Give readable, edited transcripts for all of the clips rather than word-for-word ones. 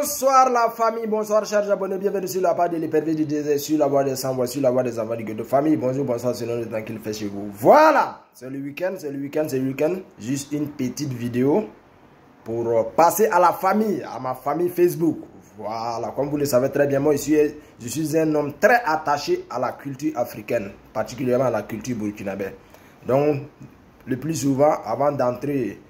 Bonsoir la famille, bonsoir chers abonnés, bienvenue sur la page de l'épervier du désert, sur la voie des sans-voix, sur la voie des enfants de famille. Bonjour, bonsoir, selon le temps qu'il fait chez vous. Voilà, c'est le week-end, juste une petite vidéo pour passer à la famille, à ma famille Facebook. Voilà, comme vous le savez très bien, moi je suis un homme très attaché à la culture africaine, particulièrement à la culture burkinabé. Donc, le plus souvent, avant d'entrer,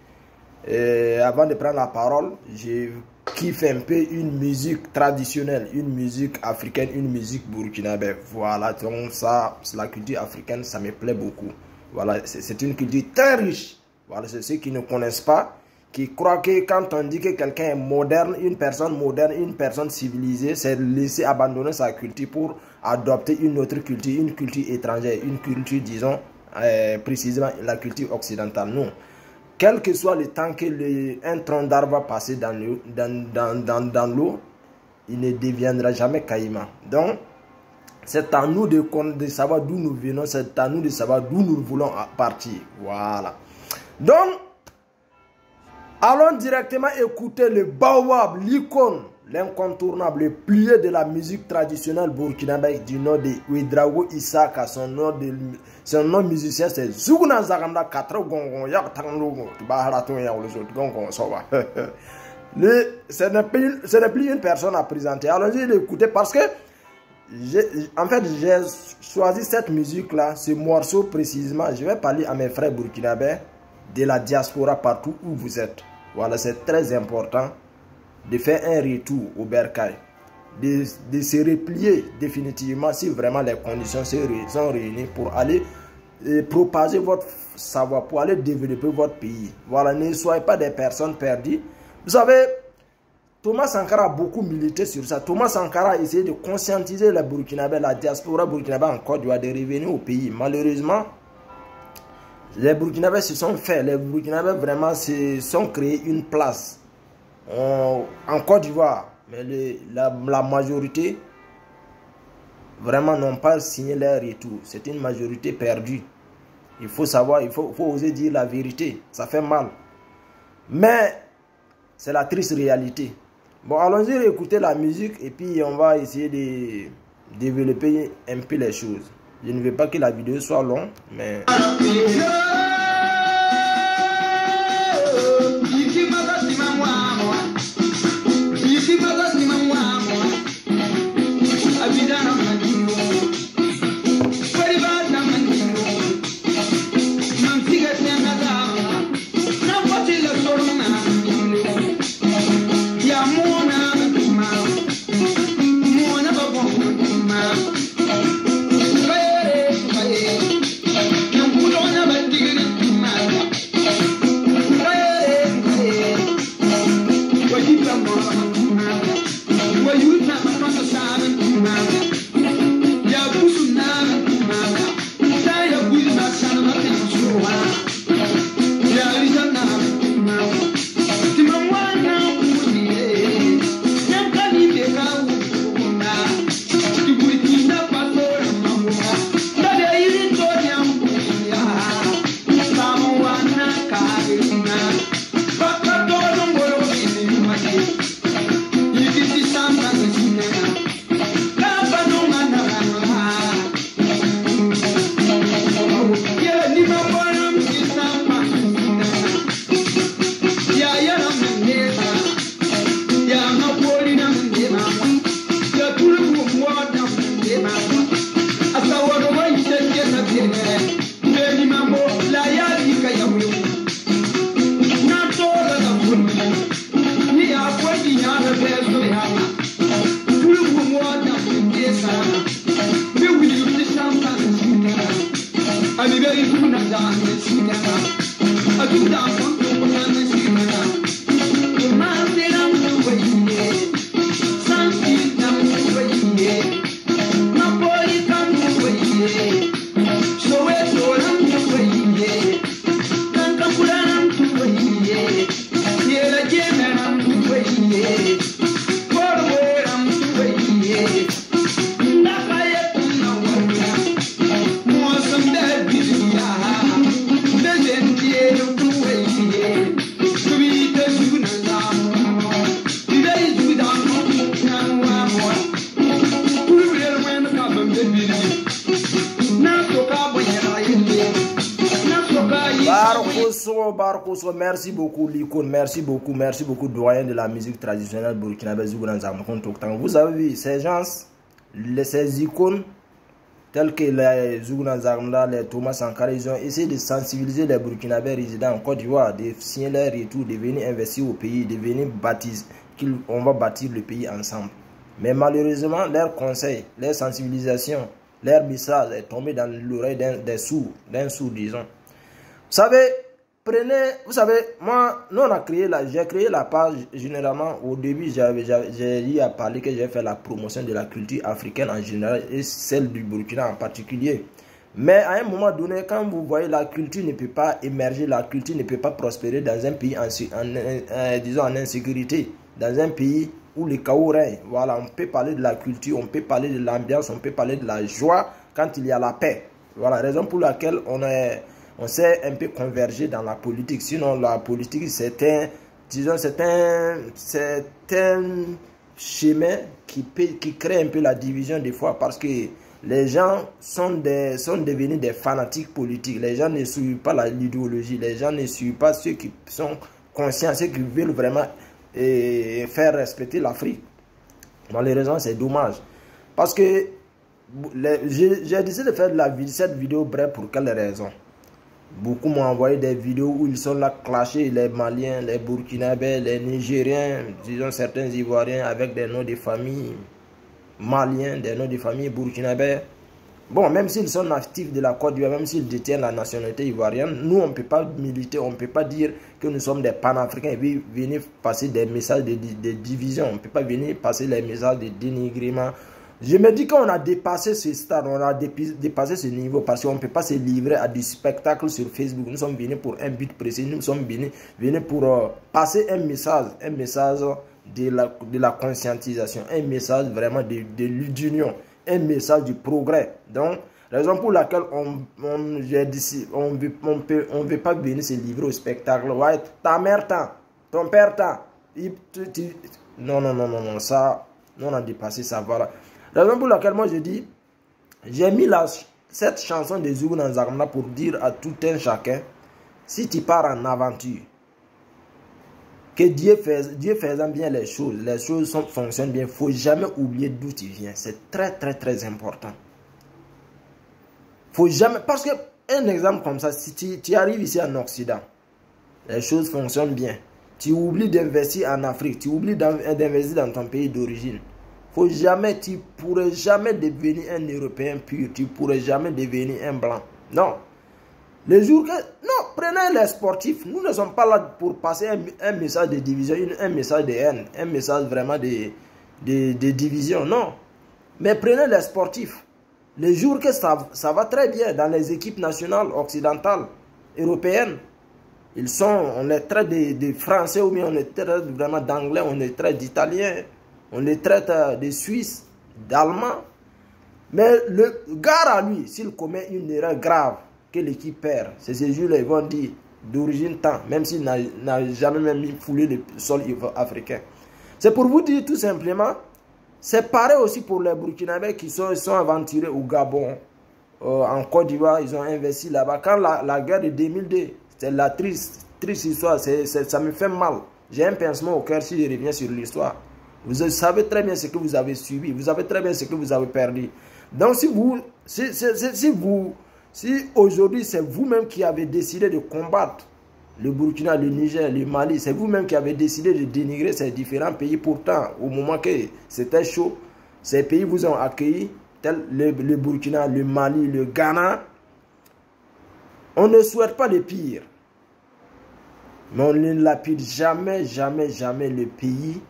avant de prendre la parole, je kiffe un peu une musique traditionnelle, une musique africaine, une musique burkinabé. Voilà, donc ça, la culture africaine, ça me plaît beaucoup. Voilà, c'est une culture très riche. Voilà, c'est ceux qui ne connaissent pas, qui croient que quand on dit que quelqu'un est moderne, une personne civilisée, c'est laisser abandonner sa culture pour adopter une autre culture, une culture étrangère, une culture, disons, précisément la culture occidentale. Non. Quel que soit le temps que un tronc d'arbre va passer dans l'eau, il ne deviendra jamais caïman. Donc, c'est à nous de savoir d'où nous venons, c'est à nous de savoir d'où nous voulons partir. Voilà. Donc, allons directement écouter le baobab, l'icône, l'incontournable, le plié de la musique traditionnelle burkinabé du nom de Ouedraogo Isaka. Son nom musicien c'est Zuguna Zaganda Katra Gongon Yak Tango Baharaton Yaoulou Gongon Soba. Ce n'est plus une personne à présenter. Allons-y l'écouter parce que en fait j'ai choisi cette musique là, ce morceau précisément. Je vais parler à mes frères burkinabés de la diaspora partout où vous êtes. Voilà, c'est très important de faire un retour au bercail, de se replier définitivement si vraiment les conditions sont réunies pour aller propager votre savoir, pour aller développer votre pays. Voilà, ne soyez pas des personnes perdues. Vous savez, Thomas Sankara a beaucoup milité sur ça. Thomas Sankara a essayé de conscientiser les Burkinabés, la diaspora burkinabé en Côte d'Ivoire de revenir au pays. Malheureusement, les Burkinabés se sont fait, les Burkinabés vraiment se sont créés une place en Côte d'Ivoire, mais la majorité vraiment n'ont pas signé leur retour. C'est une majorité perdue. Il faut savoir, il faut oser dire la vérité. Ça fait mal, mais c'est la triste réalité. Bon, allons-y écouter la musique et puis on va essayer de développer un peu les choses. Je ne veux pas que la vidéo soit longue, mais Barkoso, merci beaucoup l'icône, merci beaucoup doyen de la musique traditionnelle burkinabé Zougounan Zamakon Toktan. Vous avez vu ces gens, ces icônes tels que les Zougounan Zamda, les Thomas Sankara, ils ont essayé de sensibiliser les Burkinabés résidents en Côte d'Ivoire, de signer leur retour, de venir investir au pays, de venir bâtir, qu'on va bâtir le pays ensemble. Mais malheureusement, leurs conseils, leur sensibilisation, leur message est tombé dans l'oreille d'un sourd, disons. Vous savez, moi, nous on a créé j'ai créé la page, généralement, au début, j'ai eu à parler que j'ai fait la promotion de la culture africaine en général et celle du Burkina en particulier. Mais à un moment donné, quand vous voyez la culture ne peut pas émerger, la culture ne peut pas prospérer dans un pays disons en insécurité, dans un pays où le chaos règne. Voilà, on peut parler de la culture, on peut parler de l'ambiance, on peut parler de la joie quand il y a la paix. Voilà, raison pour laquelle on s'est un peu convergé dans la politique. Sinon, la politique, c'est un chemin qui crée un peu la division des fois parce que les gens sont devenus des fanatiques politiques. Les gens ne suivent pas l'idéologie. Les gens ne suivent pas ceux qui sont conscients, ceux qui veulent vraiment faire respecter l'Afrique. Malheureusement, c'est dommage. Parce que j'ai décidé de faire cette vidéo brève pour quelle raison? Beaucoup m'ont envoyé des vidéos où ils sont là clashés, les Maliens, les Burkinabés, les Nigériens, disons certains Ivoiriens avec des noms de famille maliens, des noms de famille burkinabés. Bon, même s'ils sont natifs de la Côte d'Ivoire, même s'ils détiennent la nationalité ivoirienne, nous on ne peut pas militer, on ne peut pas dire que nous sommes des panafricains et puis venir passer des messages de division, on ne peut pas venir passer les messages de dénigrement. Je me dis qu'on a dépassé ce stade, on a dépassé ce niveau parce qu'on ne peut pas se livrer à du spectacle sur Facebook. Nous sommes venus pour un but précis, nous sommes venus pour passer un message de la conscientisation, un message vraiment de l'union, un message du progrès. Donc, raison pour laquelle on veut pas venir se livrer au spectacle. Ouais, ta mère tant, ton père tant. Non, ça, on a dépassé ça, voilà. Raison pour laquelle moi je dis, j'ai mis cette chanson de Zougounan Zaghna pour dire à tout un chacun, si tu pars en aventure, que Dieu faisant bien les choses fonctionnent bien, il ne faut jamais oublier d'où tu viens. C'est très important. Faut jamais, parce que un exemple comme ça, si tu arrives ici en Occident, les choses fonctionnent bien. Tu oublies d'investir en Afrique, tu oublies d'investir dans ton pays d'origine. Tu ne pourrais jamais devenir un Européen pur, tu ne pourrais jamais devenir un blanc. Non. Prenez les sportifs. Nous ne sommes pas là pour passer un message de division, un message de haine, un message vraiment de division. Non. Mais prenez les sportifs. Les jours que ça va très bien dans les équipes nationales occidentales, européennes, on est très de Français ou bien on est très vraiment d'Anglais, on est très d'Italiens. On les traite de Suisses, d'Allemands. Mais le gars à lui, s'il commet une erreur grave que l'équipe perd, c'est ces jours-là, ils vont dire d'origine tant, même s'il n'a jamais même foulé le sol africain. C'est pour vous dire tout simplement, c'est pareil aussi pour les Burkinabés qui sont aventurés au Gabon, en Côte d'Ivoire, ils ont investi là-bas. Quand la guerre de 2002, c'est la triste histoire, ça me fait mal. J'ai un pincement au cœur si je reviens sur l'histoire. Vous savez très bien ce que vous avez subi. Vous savez très bien ce que vous avez perdu. Donc, si aujourd'hui, c'est vous-même qui avez décidé de combattre le Burkina, le Niger, le Mali, c'est vous-même qui avez décidé de dénigrer ces différents pays. Pourtant, au moment que c'était chaud, ces pays vous ont accueilli, tels le Burkina, le Mali, le Ghana. On ne souhaite pas le pire. Mais on ne lapide jamais le pays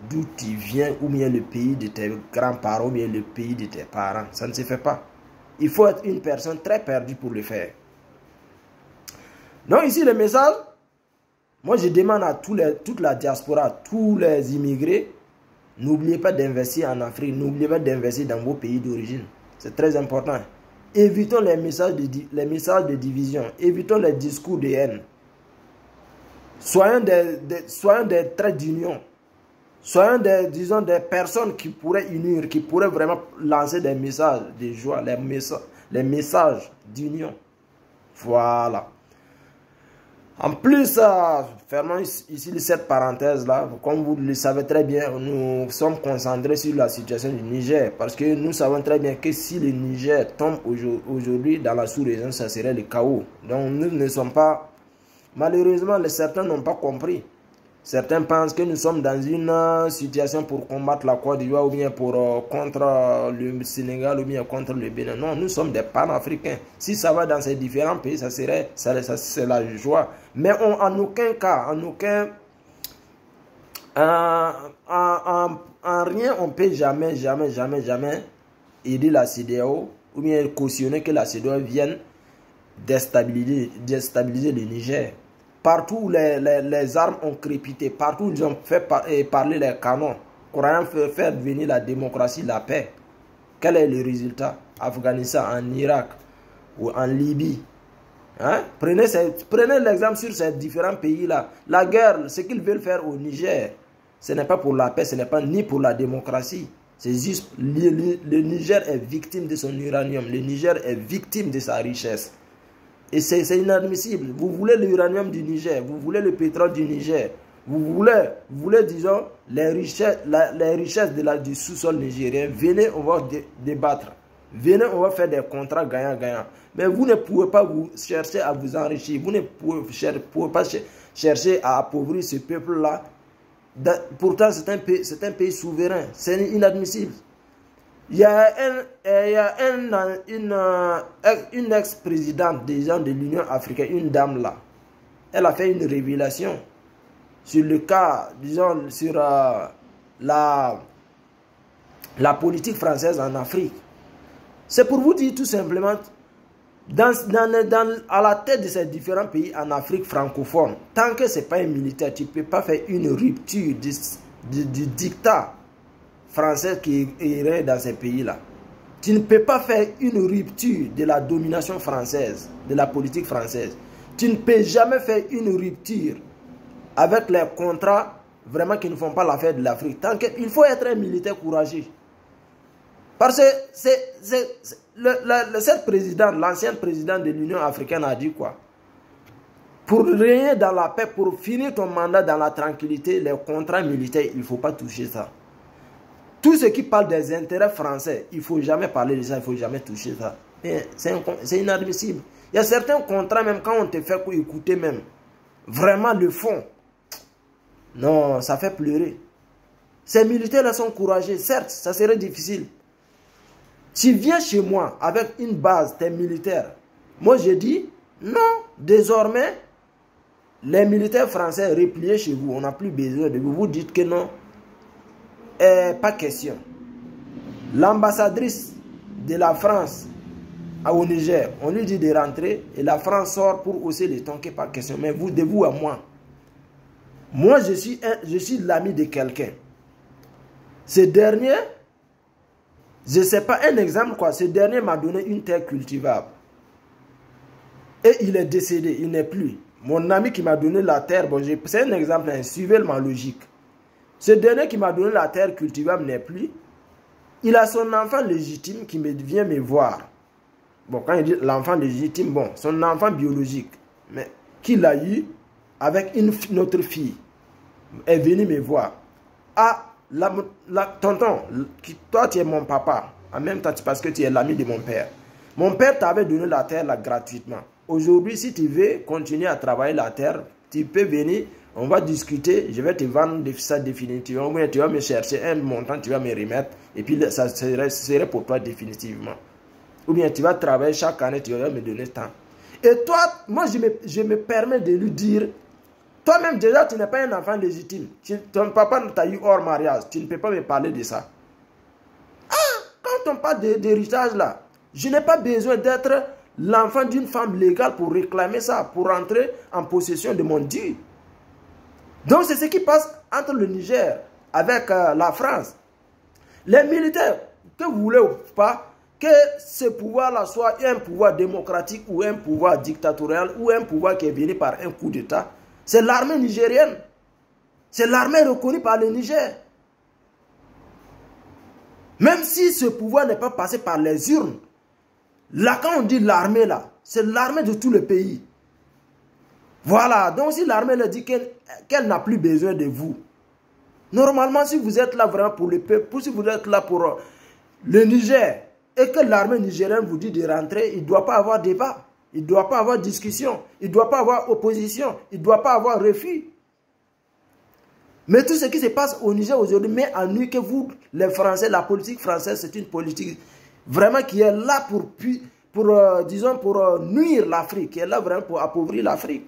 d'où tu viens, ou bien le pays de tes grands-parents, ou bien le pays de tes parents. Ça ne se fait pas. Il faut être une personne très perdue pour le faire. Donc ici, le message, moi je demande à toute la diaspora, à tous les immigrés, n'oubliez pas d'investir en Afrique, n'oubliez pas d'investir dans vos pays d'origine. C'est très important. Évitons les messages de division, évitons les discours de haine. Soyons des traits d'union. Soyons des personnes qui pourraient unir, qui pourraient vraiment lancer des messages de joie, les messages d'union. Voilà. En plus, fermons ici cette parenthèse-là. Comme vous le savez très bien, nous sommes concentrés sur la situation du Niger. Parce que nous savons très bien que si le Niger tombe aujourd'hui dans la sous-région, ça serait le chaos. Donc nous ne sommes pas... Malheureusement, certains n'ont pas compris. Certains pensent que nous sommes dans une situation pour combattre la Côte d'Ivoire ou bien contre le Sénégal ou bien contre le Bénin. Non, nous sommes des panafricains. Si ça va dans ces différents pays, c'est la joie. Mais en aucun cas, en rien, on ne peut jamais aider la CEDEAO ou bien cautionner que la CEDEAO vienne déstabiliser le Niger. Partout où les armes ont crépité, partout où ils ont fait parler les canons, croyant faire venir la démocratie, la paix. Quel est le résultat? Afghanistan, en Irak ou en Libye. Hein? Prenez l'exemple sur ces différents pays-là. La guerre, ce qu'ils veulent faire au Niger, ce n'est pas pour la paix, ce n'est pas ni pour la démocratie. C'est juste le Niger est victime de son uranium. Le Niger est victime de sa richesse. Et c'est inadmissible. Vous voulez l'uranium du Niger, vous voulez le pétrole du Niger, vous voulez disons, les richesses du sous-sol nigérien. Venez, on va débattre. Venez, on va faire des contrats gagnant-gagnant. Mais vous ne pouvez pas vous chercher à vous enrichir. Vous ne pouvez pas chercher à appauvrir ce peuple-là. Pourtant, c'est un pays souverain. C'est inadmissible. Il y a une ex-présidente de l'Union africaine, une dame là. Elle a fait une révélation sur le cas, disons, sur la politique française en Afrique. C'est pour vous dire tout simplement, à la tête de ces différents pays en Afrique francophone, tant que ce n'est pas un militaire, tu ne peux pas faire une rupture du dictat français qui irait dans ces pays-là. Tu ne peux pas faire une rupture de la domination française, de la politique française. Tu ne peux jamais faire une rupture avec les contrats vraiment qui ne font pas l'affaire de l'Afrique. Tant qu'il faut être un militaire courageux. Parce que cette présidente, l'ancienne présidente de l'Union africaine a dit quoi? Pour régner dans la paix, pour finir ton mandat dans la tranquillité, les contrats militaires, il ne faut pas toucher ça. Tout ce qui parle des intérêts français, il ne faut jamais parler de ça, il ne faut jamais toucher ça. C'est inadmissible. Il y a certains contrats, même quand on te fait écouter même, vraiment le fond, non, ça fait pleurer. Ces militaires-là sont courageux, certes, ça serait difficile. Tu viens chez moi avec une base, t'es militaire. Moi, je dis, non, désormais, les militaires français repliés chez vous, on n'a plus besoin de vous. Vous dites que non. Pas question. L'ambassadrice de la France au Niger, on lui dit de rentrer et la France sort pour hausser les tons, pas question. Mais vous, de vous à moi. Moi, je suis l'ami de quelqu'un. Ce dernier, je ne sais pas, un exemple quoi, ce dernier m'a donné une terre cultivable. Et il est décédé, il n'est plus. Mon ami qui m'a donné la terre, bon, c'est un exemple, suivez ma logique. Ce dernier qui m'a donné la terre cultivable n'est plus. Il a son enfant légitime qui vient me voir. Bon, quand il dit l'enfant légitime, bon, son enfant biologique, mais qu'il a eu avec une autre fille, est venu me voir. Ah, tonton, toi tu es mon papa, en même temps parce que tu es l'ami de mon père. Mon père t'avait donné la terre là gratuitement. Aujourd'hui, si tu veux continuer à travailler la terre, tu peux venir. On va discuter, je vais te vendre ça définitivement. Tu vas me chercher un montant, tu vas me remettre. Et puis ça serait pour toi définitivement. Ou bien tu vas travailler chaque année, tu vas me donner tant. Et toi, moi je me permets de lui dire, toi-même déjà tu n'es pas un enfant légitime. Ton papa t'a eu hors mariage, tu ne peux pas me parler de ça. Ah, quand on parle d'héritage là, je n'ai pas besoin d'être l'enfant d'une femme légale pour réclamer ça, pour entrer en possession de mon dû. Donc c'est ce qui passe entre le Niger avec la France. Les militaires, que vous voulez ou pas, que ce pouvoir-là soit un pouvoir démocratique ou un pouvoir dictatorial ou un pouvoir qui est venu par un coup d'État, c'est l'armée nigérienne. C'est l'armée reconnue par le Niger. Même si ce pouvoir n'est pas passé par les urnes, là quand on dit l'armée là, c'est l'armée de tout le pays. Voilà, donc si l'armée leur dit qu'elle n'a plus besoin de vous, normalement, si vous êtes là vraiment pour le peuple, si vous êtes là pour le Niger, et que l'armée nigérienne vous dit de rentrer, il ne doit pas avoir débat, il ne doit pas avoir discussion, il ne doit pas avoir opposition, il ne doit pas avoir refus. Mais tout ce qui se passe au Niger aujourd'hui met en nuit que vous, les Français, la politique française, c'est une politique vraiment qui est là pour nuire l'Afrique, qui est là vraiment pour appauvrir l'Afrique.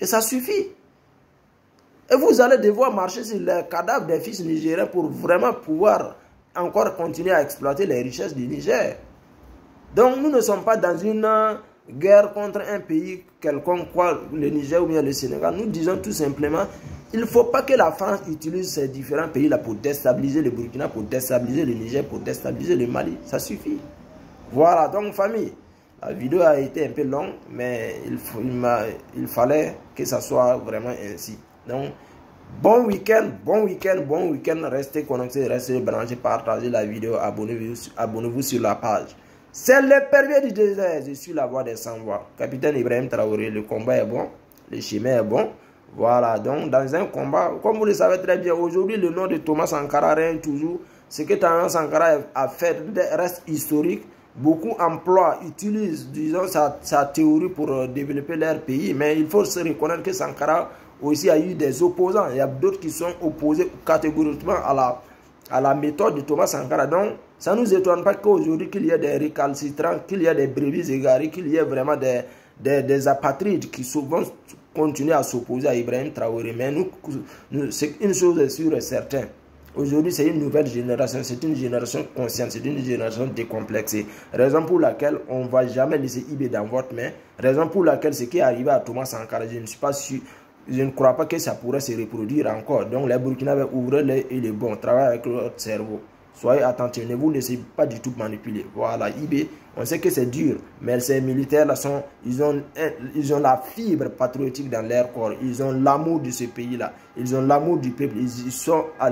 Et ça suffit. Et vous allez devoir marcher sur les cadavres des fils nigériens pour vraiment pouvoir encore continuer à exploiter les richesses du Niger. Donc nous ne sommes pas dans une guerre contre un pays quelconque, quoi, le Niger ou bien le Sénégal. Nous disons tout simplement, il ne faut pas que la France utilise ces différents pays-là pour déstabiliser le Burkina, pour déstabiliser le Niger, pour déstabiliser le Mali. Ça suffit. Voilà, donc famille, la vidéo a été un peu longue, mais il fallait que ça soit vraiment ainsi. Donc, bon week-end, bon week-end, bon week-end. Restez connectés, restez branchés, partagez la vidéo, abonnez-vous sur la page. C'est le pervers du désert, je suis la voix des sans-voix. Capitaine Ibrahim Traoré, le combat est bon, le chemin est bon. Voilà, donc dans un combat, comme vous le savez très bien, aujourd'hui le nom de Thomas Sankara règne toujours. Ce que Thomas Sankara a fait reste historique. Beaucoup emploient, utilisent, disons, sa théorie pour développer leur pays. Mais il faut se reconnaître que Sankara aussi a eu des opposants. Il y a d'autres qui sont opposés catégoriquement à la méthode de Thomas Sankara. Donc, ça ne nous étonne pas qu'aujourd'hui, qu'il y ait des récalcitrants, qu'il y ait des brebis égarées, qu'il y ait vraiment des apatrides qui souvent continuent à s'opposer à Ibrahim Traoré. Mais c'est une chose est sûre et certaine. Aujourd'hui, c'est une nouvelle génération, c'est une génération consciente, c'est une génération décomplexée. Raison pour laquelle on ne va jamais laisser IB dans votre main. Raison pour laquelle ce qui est arrivé à Thomas Sankara, je ne suis pas sûr, je ne crois pas que ça pourrait se reproduire encore. Donc les Burkinabés, ouvrez-les et les bons, travaillez avec votre cerveau. Soyez attentifs, ne vous laissez pas du tout manipuler. Voilà, IB, on sait que c'est dur, mais ces militaires-là, ils ont la fibre patriotique dans leur corps. Ils ont l'amour de ce pays-là. Ils ont l'amour du peuple. Ils sont à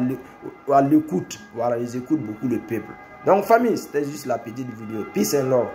l'écoute. Voilà, ils écoutent beaucoup le peuple. Donc, famille, c'était juste la petite vidéo. Peace and love.